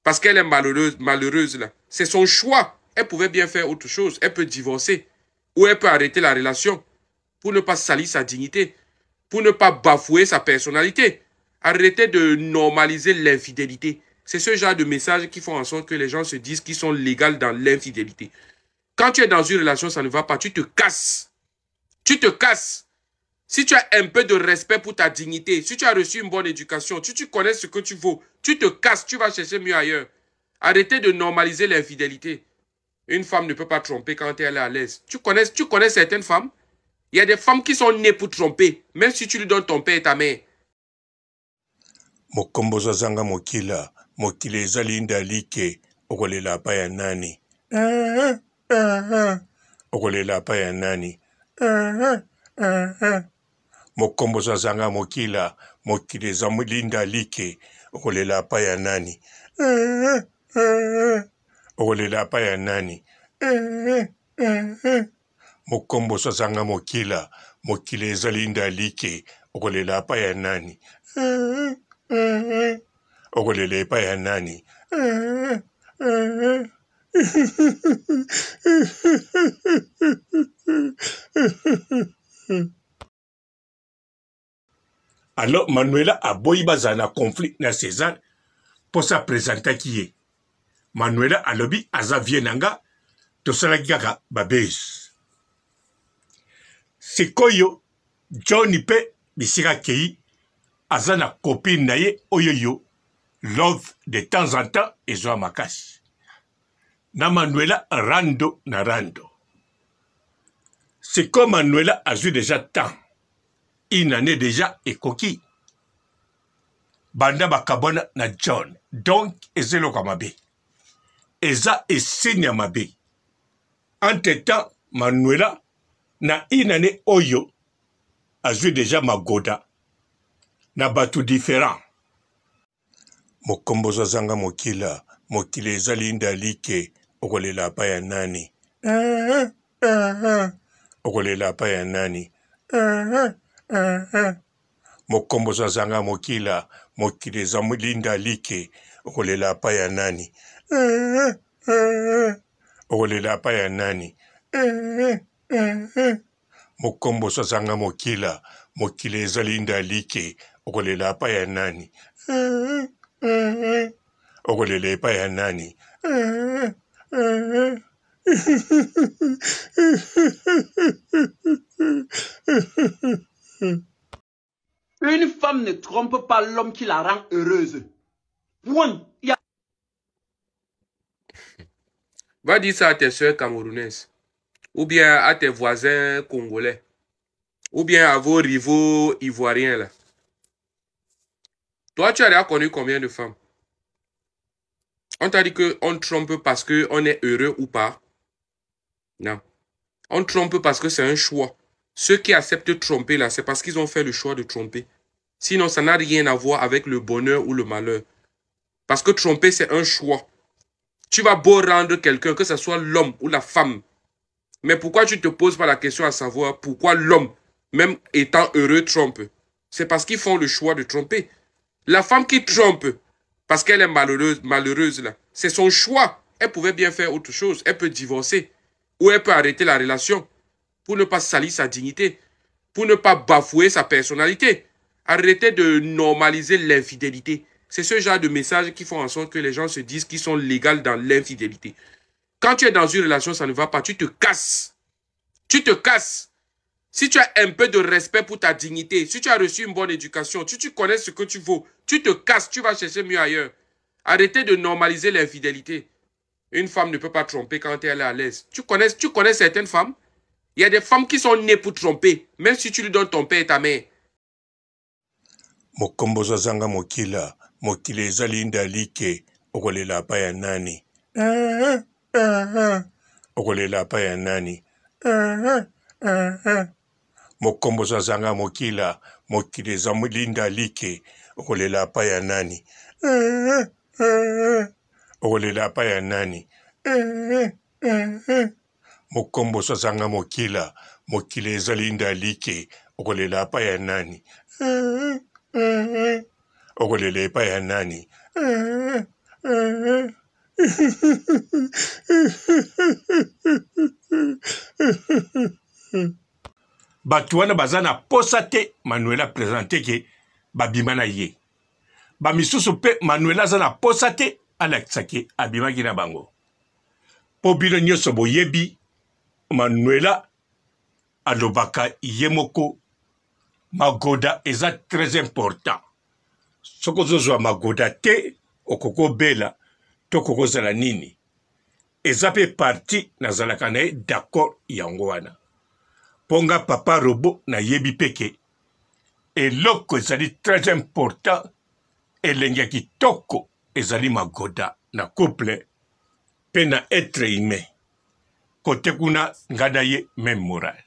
parce qu'elle est malheureuse là, c'est son choix. Elle pouvait bien faire autre chose. Elle peut divorcer. Ou elle peut arrêter la relation pour ne pas salir sa dignité, pour ne pas bafouer sa personnalité. Arrêtez de normaliser l'infidélité. C'est ce genre de messages qui font en sorte que les gens se disent qu'ils sont légaux dans l'infidélité. Quand tu es dans une relation, ça ne va pas, tu te casses. Tu te casses. Si tu as un peu de respect pour ta dignité, si tu as reçu une bonne éducation, si tu connais ce que tu vaux, tu te casses, tu vas chercher mieux ailleurs. Arrêtez de normaliser l'infidélité. Une femme ne peut pas tromper quand elle est à l'aise. Tu connais certaines femmes? Il y a des femmes qui sont nées pour tromper, même si tu lui donnes ton père et ta mère. Mokombozo zanga mokila, mokile ezali ndalike, okolela pa ya nani. Okolela pa ya nani. Mokombozo zanga mokila, mokile ezali ndalike, okolela pa ya nani. Okolela pa ya nani. Mokombozo zanga mokila, mokile ezali ndalike, okolela pa ya nani. Okolele pa ya nani. alors Manuela aboyi baza na conflit na César pour sa présenter qui est Manuela alobi aza vienanga tosalaki kaka babes sikoyo John pe bisika kei aza na copine na ye oyoyo love de temps en temps ezwa makasi na Manuela rando na rando. C'est comme Manuela a vu déjà tant. Une année déjà est coquille. Banda bakabona na John. Donc, ezelo kamabe. Eza et signe mabe. Entre-temps, Manuela na une année oyo a vu déjà Magoda. Na batu différent. Mokombo zanga mokila. Mokile ezali ndalike. Okolela pa ya nani. Okolela pa ya nani. Mokombo zanga mokila. Mokile zamulinda like. Okolela pa ya nani. Okolela pa ya nani. Mokombo zanga mokila. Mokile zalinda like. Okolela pa ya nani. Okolela pa ya nani. Une femme ne trompe pas l'homme qui la rend heureuse. Point. Va dire ça à tes soeurs camerounaises, ou bien à tes voisins congolais, ou bien à vos rivaux ivoiriens là. Toi, tu as déjà connu combien de femmes? On t'a dit qu'on trompe parce qu'on est heureux ou pas? Non. On trompe parce que c'est un choix. Ceux qui acceptent de tromper là, c'est parce qu'ils ont fait le choix de tromper. Sinon, ça n'a rien à voir avec le bonheur ou le malheur. Parce que tromper, c'est un choix. Tu vas beau rendre quelqu'un, que ce soit l'homme ou la femme. Mais pourquoi tu ne te poses pas la question à savoir pourquoi l'homme, même étant heureux, trompe? C'est parce qu'ils font le choix de tromper. La femme qui trompe, parce qu'elle est malheureuse là, c'est son choix. Elle pouvait bien faire autre chose. Elle peut divorcer. Ou elle peut arrêter la relation pour ne pas salir sa dignité, pour ne pas bafouer sa personnalité. Arrêtez de normaliser l'infidélité. C'est ce genre de messages qui font en sorte que les gens se disent qu'ils sont légaux dans l'infidélité. Quand tu es dans une relation, ça ne va pas, tu te casses. Tu te casses. Si tu as un peu de respect pour ta dignité, si tu as reçu une bonne éducation, si tu connais ce que tu vaux, tu te casses, tu vas chercher mieux ailleurs. Arrêtez de normaliser l'infidélité. Une femme ne peut pas tromper quand elle est à l'aise. Tu connais certaines femmes? Il y a des femmes qui sont nées pour tromper, même si tu lui donnes ton père et ta mère. Mokombo zanga mokila, mokile ezali ndalike, okolela pa ya nani. Okolela pa ya nani. Mokombo zanga mokila, mokile ezali ndalike, okolela pa ya nani. Okolela pa ya nani. Mokombo zanga mokila, mokile ezali ndalike, okolela pa ya nani. Okolela pa ya nani. Batu wana baza na posa te Manuela présente ke babima na ye. Ba misusu pe Manuela aza na posa te alakisa ke abimaki na bango. Po bino nyonso boyebi Manuela alobaka ye moko Magoda eza très important. Soko zozwa Magoda te okoko bela to koko zala nini. Eza pe parti na zalaka na ye d'accord yango wana. Ponga papa robo na yebi peke. Eloko ezali très important. Elenge kitoko ezali Magoda na couple pe na être humain. Kote kuna ngada ye même moral.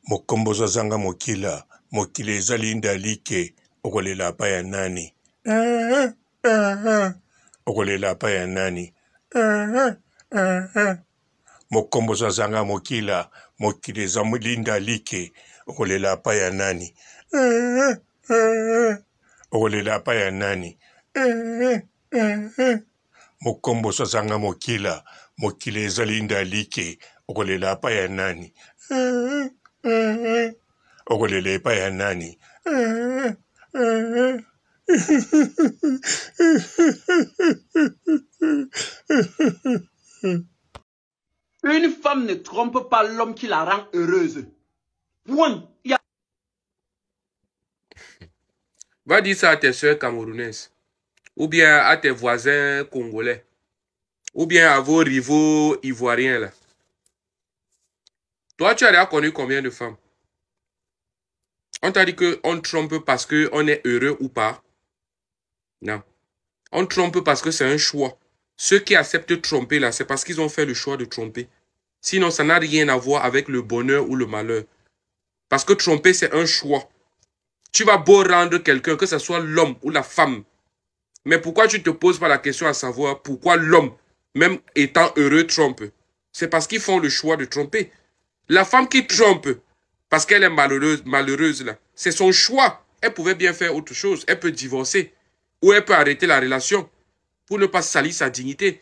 Mokombo zanga mokila, mokile ezali ndalike, okolela pa ya nani. Okolela pa ya nani. Mokombo zanga mokila, mokile ezali ndalike, okolela pa ya nani. Okolela pa ya nani. Mokombo zanga mokila, mokile ezali ndalike, okolela pa ya nani. Okolela pa ya nani. Une femme ne trompe pas l'homme qui la rend heureuse. Point. Va dire ça à tes soeurs camerounaises, ou bien à tes voisins congolais, ou bien à vos rivaux ivoiriens là. Toi, tu as déjà connu combien de femmes? On t'a dit qu'on trompe parce qu'on est heureux ou pas? Non. On trompe parce que c'est un choix. Ceux qui acceptent de tromper là, c'est parce qu'ils ont fait le choix de tromper. Sinon, ça n'a rien à voir avec le bonheur ou le malheur. Parce que tromper, c'est un choix. Tu vas beau rendre quelqu'un, que ce soit l'homme ou la femme. Mais pourquoi tu ne te poses pas la question à savoir pourquoi l'homme, même étant heureux, trompe? C'est parce qu'ils font le choix de tromper. La femme qui trompe, parce qu'elle est malheureuse là, c'est son choix. Elle pouvait bien faire autre chose. Elle peut divorcer. Ou elle peut arrêter la relation pour ne pas salir sa dignité,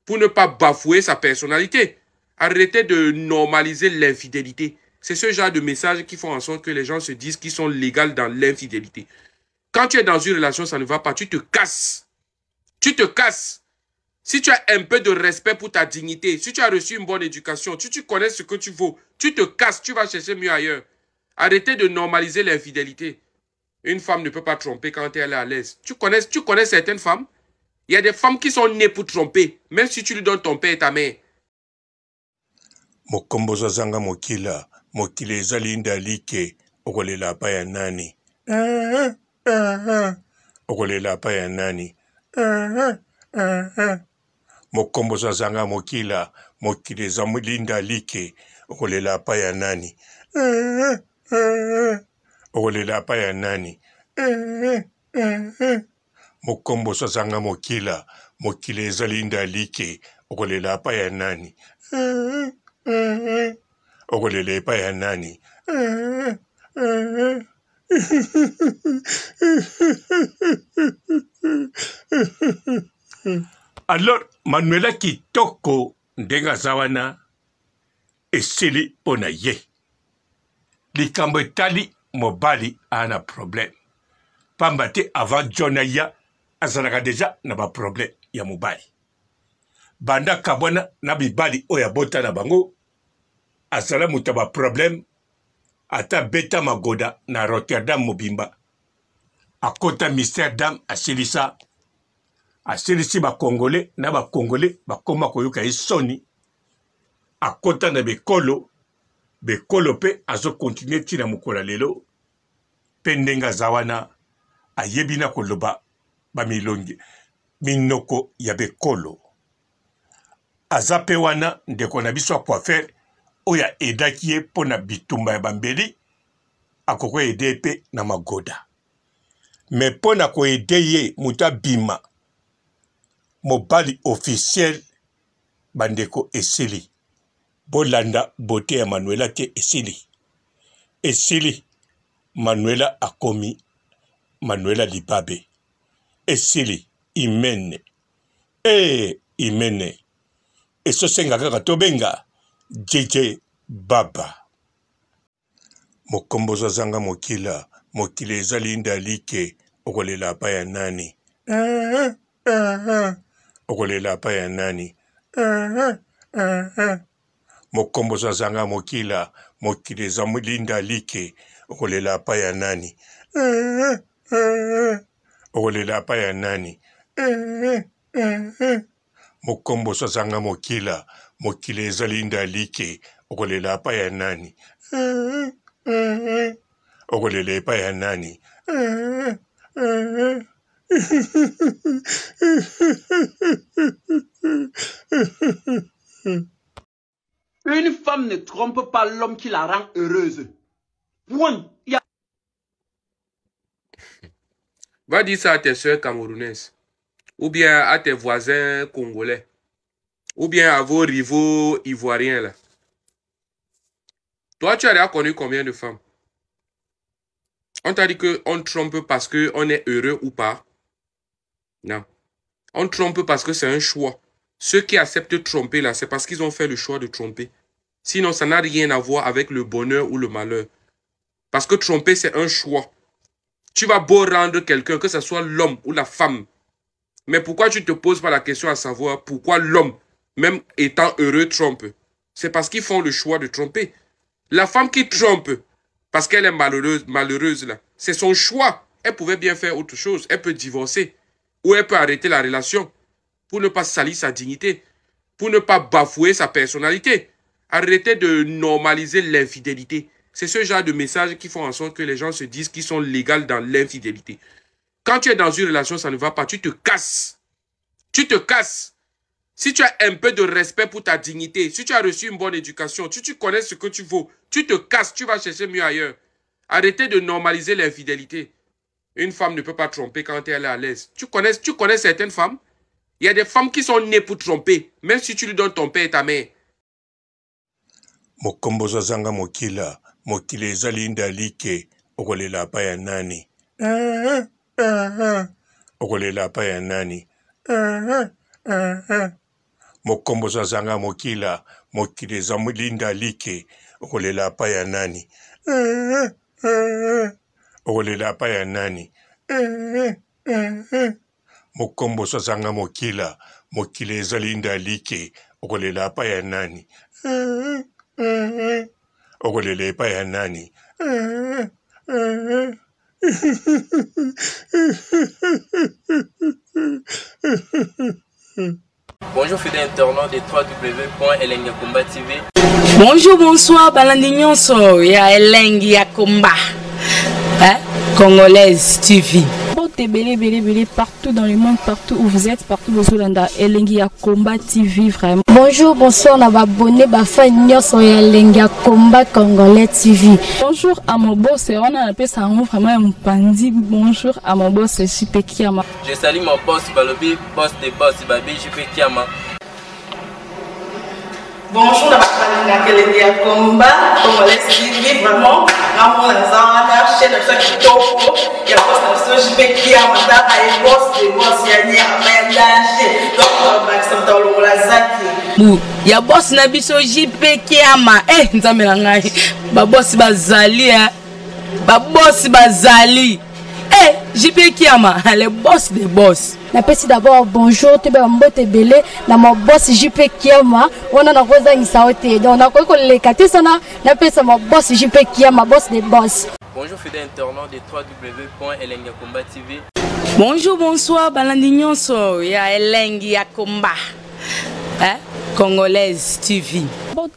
pour ne pas bafouer sa personnalité. Arrêtez de normaliser l'infidélité. C'est ce genre de messages qui font en sorte que les gens se disent qu'ils sont légaux dans l'infidélité. Quand tu es dans une relation, ça ne va pas. Tu te casses. Tu te casses. Si tu as un peu de respect pour ta dignité, si tu as reçu une bonne éducation, si tu connais ce que tu vaux, tu te casses, tu vas chercher mieux ailleurs. Arrêtez de normaliser l'infidélité. Une femme ne peut pas tromper quand elle est à l'aise. Tu connais certaines femmes? Il y a des femmes qui sont nées pour tromper, même si tu lui donnes ton père et ta mère. Mokombozo zanga mokila, mokile ezali ndalike, okolela pa ya nani. Okolela pa ya nani. Mokombozo zanga mokila, mokile ezali ndalike, okolela pa ya nani. Okolela pa ya nani. Mokombozo zanga mokila, mokile ezali ndalike, okolela pa ya nani. Okolele pa ya nani. Alors, Manuela kitoko ndenga zawana esili pona ye. Likambo etali mobali ana problème. Pamba te avant John ya azalaka deja na ba problème ya mobali. Banda kabwana na bibali oya bota na bango azala muta ba problème ata beta magoda na Rotterdam mobimba akota Amsterdam asilisa asilisi ba congolais na ba congolais bakoma koyoka isoni akota na bekolo pe azo continuer tina mukola lelo pendenga zawana ayebina koloba ba milongi minoko ya bekolo azape wana ndeko na biso coiffeur oya edaki ye mpona bitumba ya bambeli akoko ede pe na magoda me mpona koede ye mutu abima mobali officiel bandeko esili bolanda bote ya Manuela te esili Manuela akomi Manuela Libabe esili imene imene esosenga kaka tobenga JJ Baba. Mokombozo zanga mokila, mokile ezali ndalike, okolela pa ya nani. Okolela pa ya nani. Mokombozo zanga mokila, mokile ezali ndalike, okolela pa ya nani. Okolela pa ya nani. Mokombozo zanga mokila, mokile ezali ndalike, okolela pa ya nani. Okolele pa ya nani. Une femme ne trompe pas l'homme qui la rend heureuse. Point. Va dire ça à tes soeurs camerounaises, ou bien à tes voisins congolais, ou bien à vos rivaux ivoiriens là. Toi, tu as déjà connu combien de femmes? On t'a dit qu'on trompe parce qu'on est heureux ou pas? Non. On trompe parce que c'est un choix. Ceux qui acceptent de tromper là, c'est parce qu'ils ont fait le choix de tromper. Sinon, ça n'a rien à voir avec le bonheur ou le malheur. Parce que tromper, c'est un choix. Tu vas beau rendre quelqu'un, que ce soit l'homme ou la femme. Mais pourquoi tu ne te poses pas la question à savoir pourquoi l'homme, même étant heureux, trompe? C'est parce qu'ils font le choix de tromper. La femme qui trompe, parce qu'elle est malheureuse là, c'est son choix. Elle pouvait bien faire autre chose. Elle peut divorcer. Ou elle peut arrêter la relation pour ne pas salir sa dignité, pour ne pas bafouer sa personnalité. Arrêtez de normaliser l'infidélité. C'est ce genre de messages qui font en sorte que les gens se disent qu'ils sont légaux dans l'infidélité. Quand tu es dans une relation, ça ne va pas, tu te casses. Tu te casses. Si tu as un peu de respect pour ta dignité, si tu as reçu une bonne éducation, si tu connais ce que tu vaux, tu te casses, tu vas chercher mieux ailleurs. Arrêtez de normaliser l'infidélité. Une femme ne peut pas tromper quand elle est à l'aise. Tu connais certaines femmes? Il y a des femmes qui sont nées pour tromper, même si tu lui donnes ton père et ta mère. Mokombo zanga mokila, mokile ezali ndalike, okolela pa ya nani. Okolela pa ya nani. Mokombo zanga mokila, mokile ezali ndalike, okolela pa ya nani. Okolela pa ya nani. Mokombo zanga mokila, mokile ezali ndalike, okolela pa ya nani. Okolele pa ya nani. Bonjour fidèles internautes de www.elengiakomba TV. Bonjour, bonsoir, balandi nyonso ya Elengi ya Komba. Congolaise TV. Belé partout dans le monde, partout où vous êtes, partout où vous êtes, Elengi ya Komba TV vraiment. Bonjour, bonsoir, on va abonner fan nyonso ya Elengi ya Komba Congolais TV. Bonjour à mon boss, on a appelé ça vraiment un pandi. Bonjour à mon boss, JP Kiama. Je salue mon boss Balobi, boss des boss Babi, JP Kiama. Bonjour, à Elengi ya Komba Congolais TV vraiment. Ramon Lazana, chaîne de ceux qui topo, il y a pas de JP Kiama, et boss des boss, il y a ni à danger. Donc, Maxime Talon Lazaki. Il y a boss Nabiso JP Kiama. Nzambe na ngai. Ba boss bazali ba boss bazali. JP Kiama, le boss des boss. Napesi d'abord bonjour, te ba mbote belé na mo boss JP Kiama, wana na koza ngisaote. Donc na ko le katisana, napesa mo boss JP Kiama, boss des boss. Bonjour fidèles internautes de www.elengiakomba TV. Bonjour, bonsoir, balandi nyonso ya Elengi ya Komba. Congolaise TV.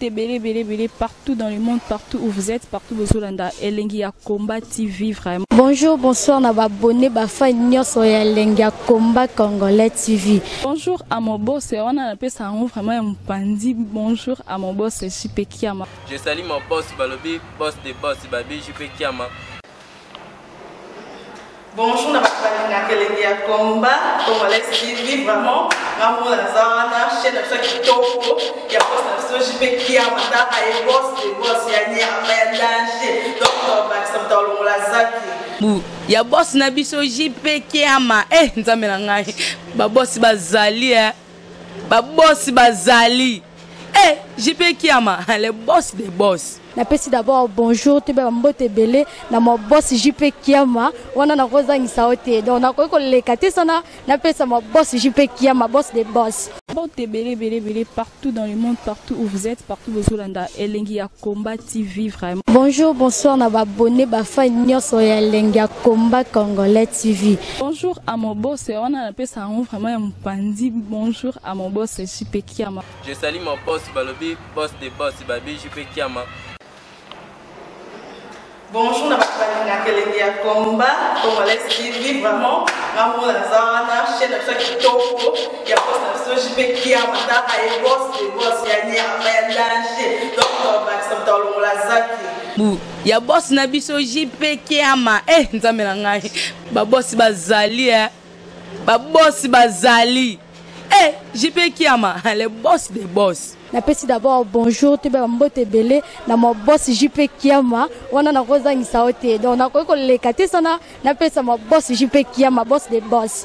Belé partout dans le monde, partout où vous êtes, partout où vous êtes, Elengi ya Komba TV vraiment. Bonjour, bonsoir, on va abonner fan nyonso ya Elengi ya Komba Congolais TV. Bonjour à mon boss, on a appelé ça vraiment un pandi. Bonjour à mon boss, JP Kiama. Je salue mon boss Balobi, boss des boss Babi, JP Kiama. Bonjour, à Elengi ya Komba Congolais TV vraiment. Ramon Lazana, chaîne de ceux qui topo, il y a pas de JP Kiama, et boss des boss, il y a ni à danger. Donc, Maxime Talon Lazaki. Il y a boss Nabiso JP Kiama. Nzambe na ngai. Ba boss bazali ba boss bazali. JP Kiama, le boss des boss. Napesi d'abord bonjour, te ba mbote belé na mo boss JP Kiama, wana na koza ngisaote. Donc na ko le katisana, napesa mo boss JP Kiama, boss des boss. Belé partout dans le monde, partout où vous êtes, partout où vous êtes, Elengi ya Komba TV vraiment. Bonjour, bonsoir, on va abonner fan nyonso ya Elengi ya Komba Congolais TV. Bonjour à mon boss, on a appelé ça vraiment un pandi. Bonjour à mon boss, JP Kiama. Je salue mon boss Balobi, boss des boss Babi, JP Kiama. Bonjour, à Elengi ya Komba Congolais TV vraiment. Ramon Lazana, chaîne de ceux qui topo, il y a pas de JP Kiama, et boss des boss, il y a ni à danger. Donc, Maxime Talon Lazaki. Il y a boss Nabiso JP Kiama. Nzambe na ngai. Ba boss bazali ba boss bazali. JP Kiama, le boss des boss. Napesi d'abord bonjour, te ba mbote belé na mo boss JP Kiama, wana na koza ngisaote. Donc na ko le katisana, napesa mo boss JP Kiama, boss des boss.